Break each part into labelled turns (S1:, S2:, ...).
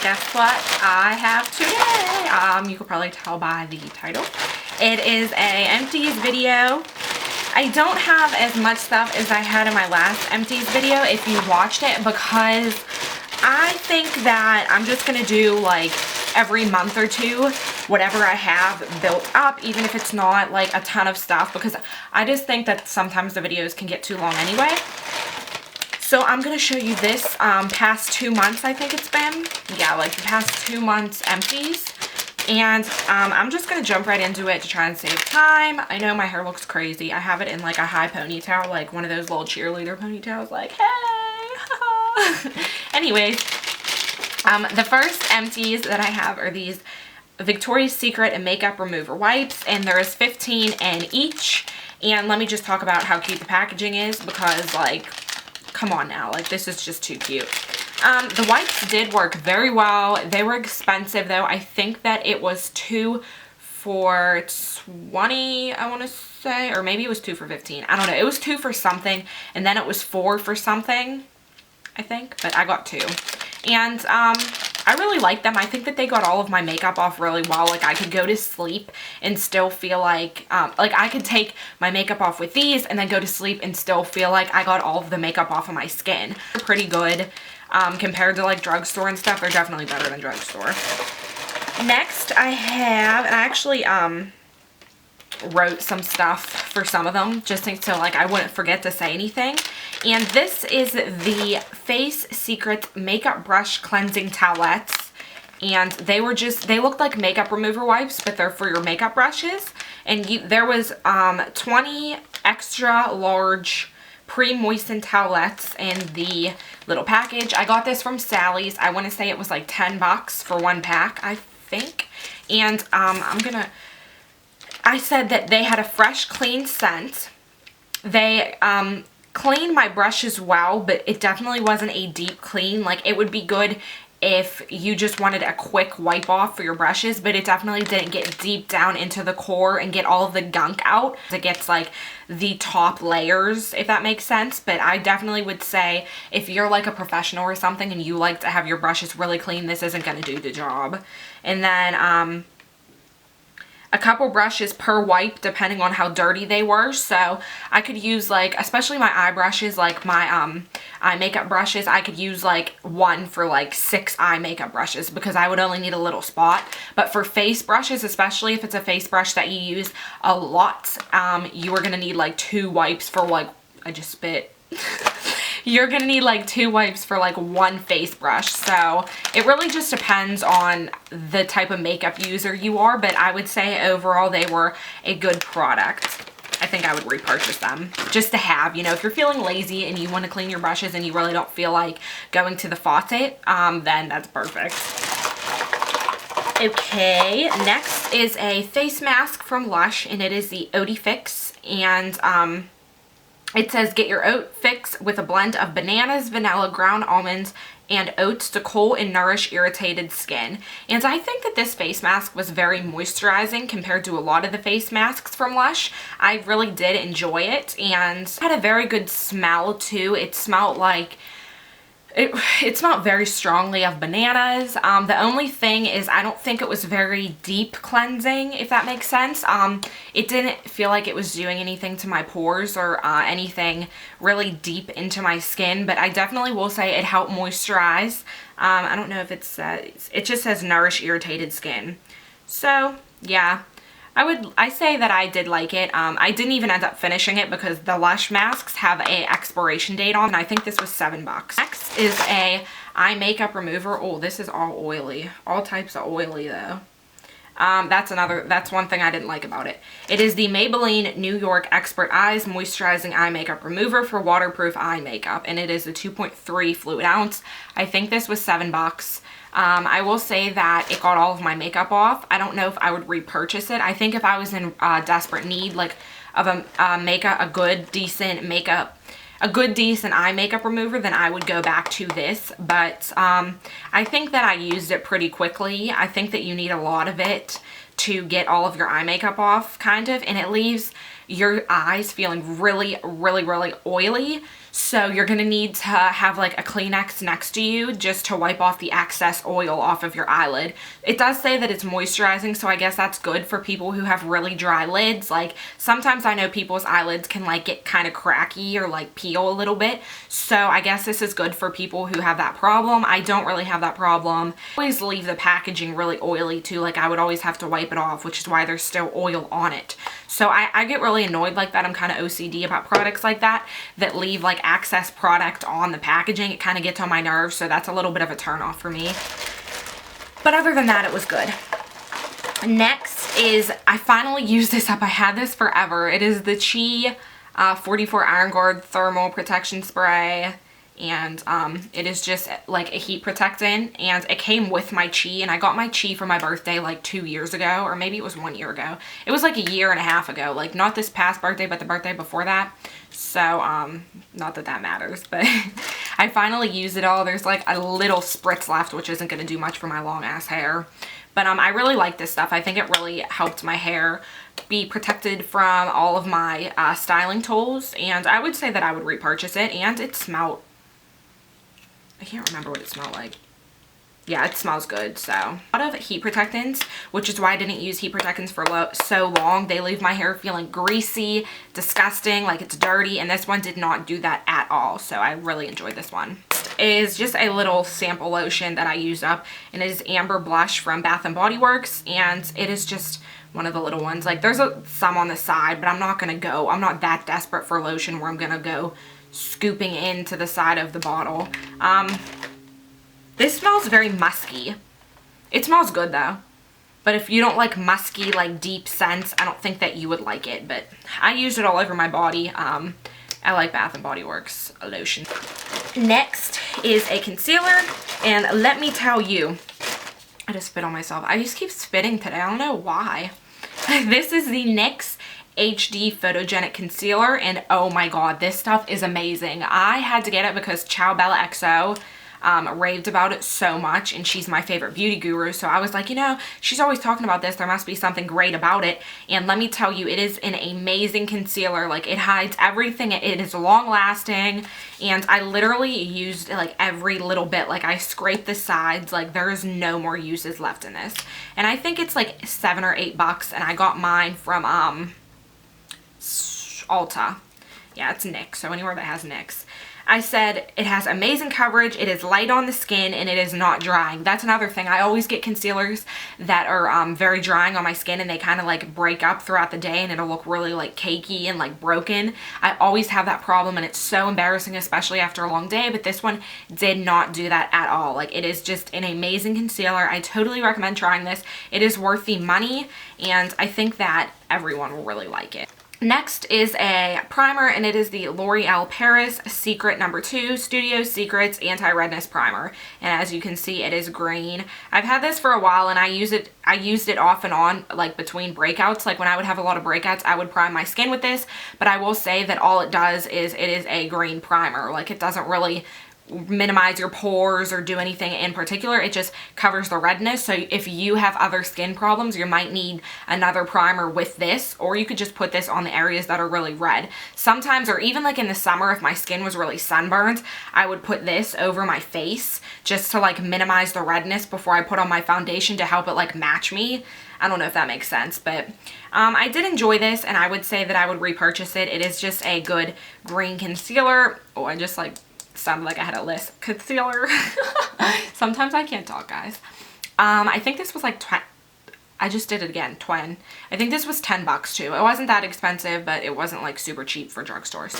S1: guess what I have today? You could probably tell by the title. It is a Empties video. I don't have as much stuff as I had in my last Empties video if you watched it, because I think that I'm just going to do like every month or two whatever I have built up, even if it's not like a ton of stuff, because I just think that sometimes the videos can get too long anyway. So I'm going to show you this past 2 months, I think it's been. Yeah, like the past 2 months Empties. And I'm just going to jump right into it to try and save time. I know my hair looks crazy. I have it in like a high ponytail, like one of those little cheerleader ponytails, like, hey! Anyways, the first Empties that I have are these Victoria's Secret makeup remover wipes, and there's 15 in each. And let me just talk about how cute the packaging is, because like, come on now, like this is just too cute. The wipes did work very well. They were expensive though. I think that it was 2 for $20, I want to say, or maybe it was 2 for $15. I don't know. It was 2 for something, and then it was 4 for something, I think, but I got 2. And I really like them. I think that they got all of my makeup off really well. Like I could go to sleep and still feel like I could take my makeup off with these and then go to sleep and still feel like I got all of the makeup off of my skin. They're pretty good compared to like drugstore and stuff. They're definitely better than drugstore. Next I have, and I actually wrote some stuff for some of them just so like I wouldn't forget to say anything. And this is the Face Secret Makeup Brush Cleansing Towelettes. And they looked like makeup remover wipes, but they're for your makeup brushes. And there was 20 extra large pre-moistened towelettes in the little package. I got this from Sally's. I want to say it was like $10 for 1 pack, I think. And I said that they had a fresh, clean scent. They cleaned my brushes well, but it definitely wasn't a deep clean. Like it would be good if you just wanted a quick wipe off for your brushes, but it definitely didn't get deep down into the core and get all of the gunk out. It gets like the top layers, if that makes sense. But I definitely would say if you're like a professional or something and you like to have your brushes really clean, this isn't going to do the job. And then a couple brushes per wipe depending on how dirty they were. So I could use like, especially my eye brushes, like my eye makeup brushes, I could use like 1 for like 6 eye makeup brushes because I would only need a little spot. But for face brushes, especially if it's a face brush that you use a lot, you are going to need like 2 wipes for like, I just spit. You're going to need like 2 wipes for like 1 face brush. So it really just depends on the type of makeup user you are. But I would say overall they were a good product. I think I would repurchase them just to have, you know, if you're feeling lazy and you want to clean your brushes and you really don't feel like going to the faucet, then that's perfect. Okay, next is a face mask from Lush, and it is the Oaty Fix. And it says, get your oat fix with a blend of bananas, vanilla, ground almonds, and oats to cool and nourish irritated skin. And I think that this face mask was very moisturizing compared to a lot of the face masks from Lush. I really did enjoy it, and it had a very good smell too. It smelled like, it smelled very strongly of bananas. The only thing is I don't think it was very deep cleansing, if that makes sense. It didn't feel like it was doing anything to my pores or anything really deep into my skin, but I definitely will say it helped moisturize. I don't know if it says, it just says nourish irritated skin. So yeah, I say that I did like it. I didn't even end up finishing it because the Lush masks have a expiration date on, and I think this was $7. Next is a eye makeup remover. Oh, this is all oily. All types of oily though. That's one thing I didn't like about it. It is the Maybelline New York Expert Eyes Moisturizing Eye Makeup Remover for waterproof eye makeup, and it is a 2.3 fluid ounce. I think this was $7. I will say that it got all of my makeup off. I don't know if I would repurchase it. I think if I was in desperate need like of a good decent eye makeup remover, then I would go back to this. But I think that I used it pretty quickly. I think that you need a lot of it to get all of your eye makeup off, kind of, and it leaves your eyes feeling really, really, really oily. So you're gonna need to have like a Kleenex next to you just to wipe off the excess oil off of your eyelid. It does say that it's moisturizing, so I guess that's good for people who have really dry lids. Like sometimes I know people's eyelids can like get kind of cracky or like peel a little bit. So I guess this is good for people who have that problem. I don't really have that problem. I always leave the packaging really oily too. Like I would always have to wipe it off, which is why there's still oil on it. So I get really annoyed like that. I'm kind of OCD about products like that leave like excess product on the packaging. It kind of gets on my nerves, so that's a little bit of a turn off for me. But other than that, it was good. Next is, I finally used this up. I had this forever. It is the Chi 44 Iron Guard Thermal Protection Spray. And it is just like a heat protectant, and it came with my Chi, and I got my Chi for my birthday like 2 years ago, or maybe it was 1 year ago. It was like a year and a half ago, like not this past birthday but the birthday before that. So not that that matters, but I finally used it all. There's like a little spritz left, which isn't going to do much for my long ass hair, but I really like this stuff. I think it really helped my hair be protected from all of my styling tools, and I would say that I would repurchase it. And it smelled, I can't remember what it smelled like. Yeah, it smells good. So a lot of heat protectants, which is why I didn't use heat protectants for so long. They leave my hair feeling greasy, disgusting, like it's dirty, and this one did not do that at all. So I really enjoyed this one. Is just a little sample lotion that I used up, and it is Amber Blush from Bath and Body Works, and it is just one of the little ones. Like there's some on the side, but I'm not that desperate for lotion where I'm gonna go scooping into the side of the bottle. This smells very musky. It smells good though, but if you don't like musky, like deep scents, I don't think that you would like it. But I used it all over my body. I like Bath and Body Works lotion. Next is a concealer, and let me tell you, I just spit on myself. I just keep spitting today. I don't know why. This is the NYX HD Photogenic Concealer, and oh my god, this stuff is amazing. I had to get it because Ciao Bella XO raved about it so much, and she's my favorite beauty guru, so I was like, you know, she's always talking about this, there must be something great about it. And let me tell you, it is an amazing concealer. Like it hides everything, it is long lasting, and I literally used like every little bit. Like I scraped the sides, like there is no more uses left in this, and I think it's like $7 or $8, and I got mine from Ulta. Yeah, it's NYX, so anywhere that has NYX. I said it has amazing coverage, it is light on the skin, and it is not drying. That's another thing. I always get concealers that are very drying on my skin, and they kind of like break up throughout the day, and it'll look really like cakey and like broken. I always have that problem, and it's so embarrassing, especially after a long day, but this one did not do that at all. Like it is just an amazing concealer. I totally recommend trying this. It is worth the money, and I think that everyone will really like it. Next is a primer, and it is the L'Oreal Paris Secret No. 2 Studio Secrets Anti-Redness Primer. And as you can see, it is green. I've had this for a while, and I used it off and on, like between breakouts. Like when I would have a lot of breakouts, I would prime my skin with this. But I will say that all it does is it is a green primer. Like it doesn't really minimize your pores or do anything in particular. It just covers the redness. So if you have other skin problems, you might need another primer with this, or you could just put this on the areas that are really red. Sometimes, or even like in the summer, if my skin was really sunburned, I would put this over my face just to like minimize the redness before I put on my foundation to help it like match me. I don't know if that makes sense, but I did enjoy this, and I would say that I would repurchase it. It is just a good green concealer. Oh, I just like sounded like I had a list. Concealer. Sometimes I can't talk, guys. I think this was like I just did it again. I think this was $10 too. It wasn't that expensive, but it wasn't like super cheap for drugstores.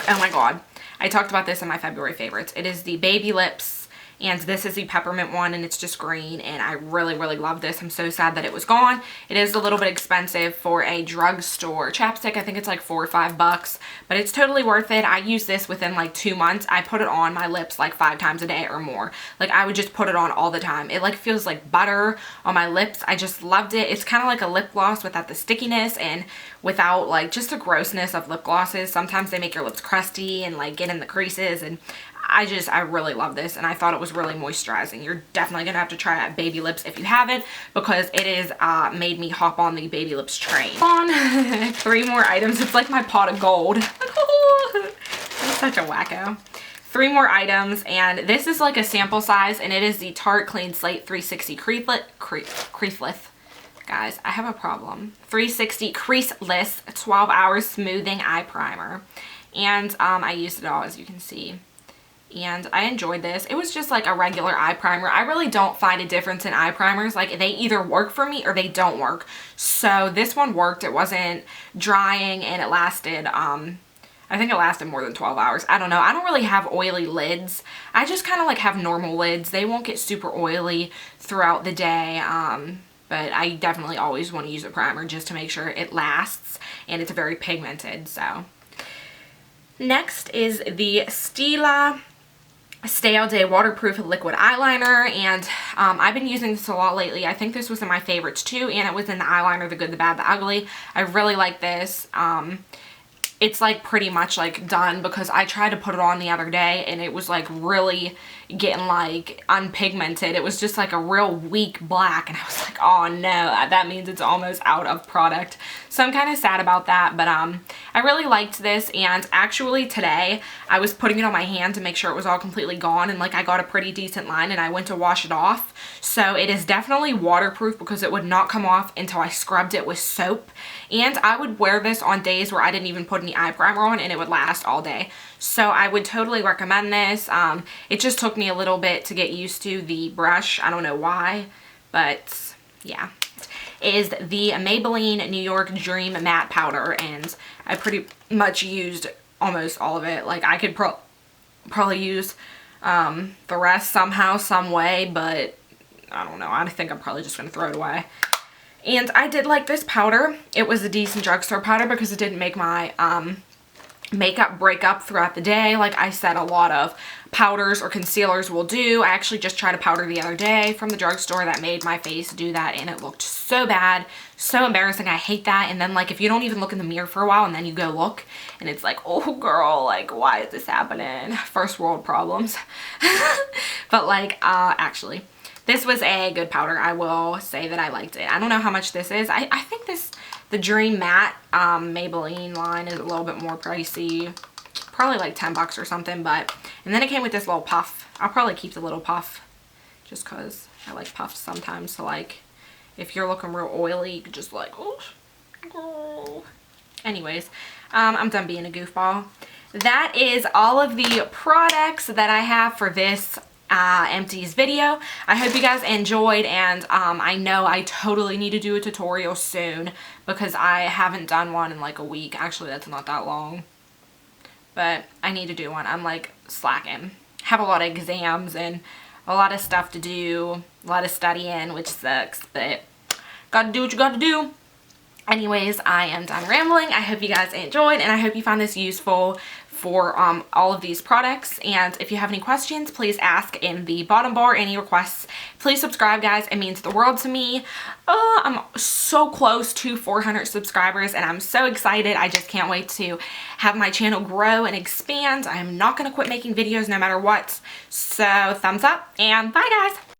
S1: Oh my god, I talked about this in my February favorites. It is the Baby Lips, and this is the peppermint one, and it's just green, and I really, really love this. I'm so sad that it was gone. It is a little bit expensive for a drugstore chapstick. I think it's like $4 or $5, but it's totally worth it. I use this within like 2 months. I put it on my lips like 5 times a day or more. Like I would just put it on all the time. It like feels like butter on my lips. I just loved it. It's kind of like a lip gloss without the stickiness and without like just the grossness of lip glosses. Sometimes they make your lips crusty and like get in the creases, and I really love this, and I thought it was really moisturizing. You're definitely gonna have to try out Baby Lips if you haven't, because it is made me hop on the Baby Lips train. On 3 more items. It's like my pot of gold. I'm such a wacko. 3 more items, and this is like a sample size, and it is the Tarte Clean Slate 360 Creaseless. Guys, I have a problem. 360 Creaseless 12 Hour Smoothing Eye Primer. And I used it all, as you can see. And I enjoyed this. It was just like a regular eye primer. I really don't find a difference in eye primers. Like, they either work for me or they don't work. So this one worked. It wasn't drying, and it lasted, I think it lasted more than 12 hours. I don't know. I don't really have oily lids. I just kind of like have normal lids. They won't get super oily throughout the day. But I definitely always want to use a primer just to make sure it lasts, and it's very pigmented. So next is the Stila Stay All Day Waterproof Liquid Eyeliner, and I've been using this a lot lately. I think this was in my favorites too, and it was in the eyeliner, The Good, the Bad, the Ugly. I really like this. It's like pretty much like done, because I tried to put it on the other day and it was like really getting like unpigmented. It was just like a real weak black, and I was like, oh no, that means it's almost out of product. So I'm kind of sad about that, but I really liked this, and actually today I was putting it on my hand to make sure it was all completely gone, and like I got a pretty decent line, and I went to wash it off. So it is definitely waterproof, because it would not come off until I scrubbed it with soap, and I would wear this on days where I didn't even put any eye primer on, and it would last all day. So I would totally recommend this. It just took me a little bit to get used to the brush. I don't know why, but yeah. It is the Maybelline New York Dream Matte Powder, and I pretty much used almost all of it. Like, I could probably use the rest somehow, some way, but I don't know. I think I'm probably just going to throw it away. And I did like this powder. It was a decent drugstore powder, because it didn't make my makeup break up throughout the day like I said a lot of powders or concealers will do. I actually just tried a powder the other day from the drugstore that made my face do that, and it looked so bad, so embarrassing. I hate that. And then like if you don't even look in the mirror for a while and then you go look and it's like, oh girl, like why is this happening? First world problems. But like actually this was a good powder. I will say that I liked it. I don't know how much this is. I think the Dream Matte Maybelline line is a little bit more pricey. Probably like 10 bucks or something, but, and then it came with this little puff. I'll probably keep the little puff just because I like puffs sometimes. So like if you're looking real oily, you could just like, oh, girl. Anyways, I'm done being a goofball. That is all of the products that I have for this Empties video. I hope you guys enjoyed, and I know I totally need to do a tutorial soon because I haven't done one in like a week. Actually, that's not that long, but I need to do one. I'm like slacking. Have a lot of exams and a lot of stuff to do, a lot of studying, which sucks, but gotta do what you gotta do. Anyways, I am done rambling. I hope you guys enjoyed, and I hope you found this useful for all of these products. And if you have any questions, please ask in the bottom bar. Any requests, please subscribe, guys. It means the world to me. I'm so close to 400 subscribers, and I'm so excited. I just can't wait to have my channel grow and expand. I am not going to quit making videos no matter what. So thumbs up, and bye, guys.